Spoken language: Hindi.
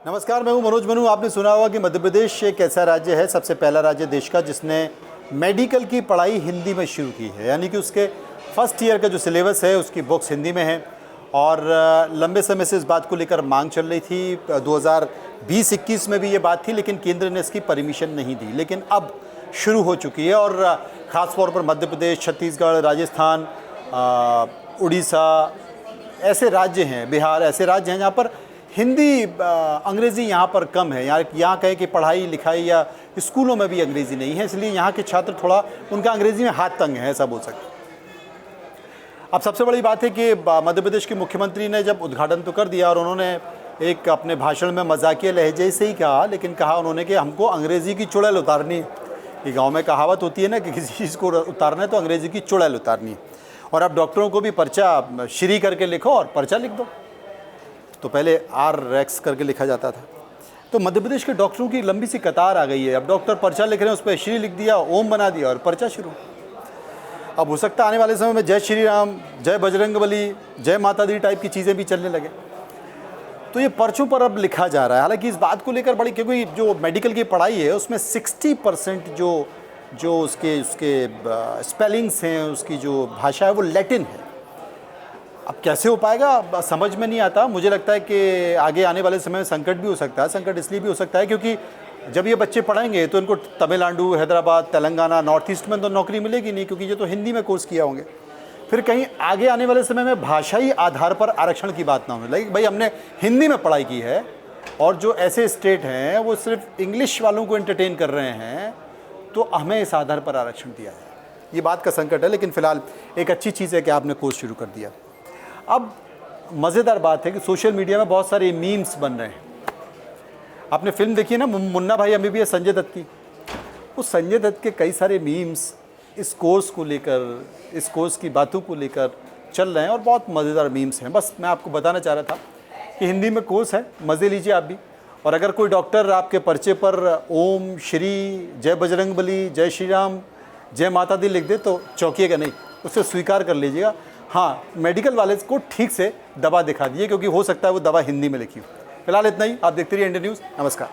नमस्कार, मैं हूं मनोज मनु। आपने सुना होगा कि मध्य प्रदेश एक ऐसा राज्य है, सबसे पहला राज्य देश का जिसने मेडिकल की पढ़ाई हिंदी में शुरू की है। यानी कि उसके फर्स्ट ईयर का जो सिलेबस है उसकी बुक्स हिंदी में है। और लंबे समय से इस बात को लेकर मांग चल रही थी। 2020-21 में भी ये बात थी, लेकिन केंद्र ने इसकी परमिशन नहीं दी। लेकिन अब शुरू हो चुकी है और ख़ास तौर पर मध्य प्रदेश, छत्तीसगढ़, राजस्थान, उड़ीसा ऐसे राज्य हैं, बिहार ऐसे राज्य हैं जहाँ पर हिंदी अंग्रेज़ी यहाँ पर कम है। यहाँ कहे कि पढ़ाई लिखाई या स्कूलों में भी अंग्रेज़ी नहीं है, इसलिए यहाँ के छात्र थोड़ा उनका अंग्रेज़ी में हाथ तंग है, ऐसा बोल सकते हैं। अब सबसे बड़ी बात है कि मध्य प्रदेश के मुख्यमंत्री ने जब उद्घाटन तो कर दिया और उन्होंने एक अपने भाषण में मजाकिया लहजे से ही कहा, लेकिन कहा उन्होंने कि हमको अंग्रेज़ी की चुड़ैल उतारनी है। ये गाँव में कहावत होती है ना कि किसी चीज़ को उतारना है तो अंग्रेज़ी की चुड़ैल उतारनी है। और अब डॉक्टरों को भी पर्चा श्री करके लिखो और पर्चा लिख दो। तो पहले RX करके लिखा जाता था। तो मध्य प्रदेश के डॉक्टरों की लंबी सी कतार आ गई है। अब डॉक्टर पर्चा लिख रहे हैं, उस पर श्री लिख दिया, ओम बना दिया और पर्चा शुरू। अब हो सकता है आने वाले समय में जय श्री राम, जय बजरंगबली, जय माता दी टाइप की चीज़ें भी चलने लगे। तो ये पर्चों पर अब लिखा जा रहा है। हालांकि इस बात को लेकर बड़ी, क्योंकि जो मेडिकल की पढ़ाई है उसमें 60% जो उसके स्पेलिंग्स हैं, उसकी जो भाषा है वो लैटिन है। अब कैसे हो पाएगा समझ में नहीं आता। मुझे लगता है कि आगे आने वाले समय में संकट भी हो सकता है। संकट इसलिए भी हो सकता है क्योंकि जब ये बच्चे पढ़ेंगे तो इनको तमिलनाडु, हैदराबाद, तेलंगाना, नॉर्थ ईस्ट में तो नौकरी मिलेगी नहीं, क्योंकि ये तो हिंदी में कोर्स किया होंगे। फिर कहीं आगे आने वाले समय में भाषाई आधार पर आरक्षण की बात ना होने लगी। भाई हमने हिंदी में पढ़ाई की है और जो ऐसे स्टेट हैं वो सिर्फ इंग्लिश वालों को एंटरटेन कर रहे हैं, तो हमें इस आधार पर आरक्षण दिया है। ये बात का संकट है। लेकिन फ़िलहाल एक अच्छी चीज़ है कि आपने कोर्स शुरू कर दिया। अब मज़ेदार बात है कि सोशल मीडिया में बहुत सारे मीम्स बन रहे हैं। आपने फिल्म देखी है ना मुन्ना भाई MBBS संजय दत्त की। उस संजय दत्त के कई सारे मीम्स इस कोर्स को लेकर, इस कोर्स की बातों को लेकर चल रहे हैं और बहुत मज़ेदार मीम्स हैं। बस मैं आपको बताना चाह रहा था कि हिंदी में कोर्स है, मज़े लीजिए आप भी। और अगर कोई डॉक्टर आपके पर्चे पर ओम, श्री, जय बजरंगबली, जय श्री राम, जय माता दी लिख दे तो चौंकिएगा नहीं, उसे स्वीकार कर लीजिएगा। हाँ, मेडिकल वाले को ठीक से दवा दिखा दिए, क्योंकि हो सकता है वो दवा हिंदी में लिखी हो। फिलहाल इतना ही। आप देखते रहिए इंडिया न्यूज़। नमस्कार।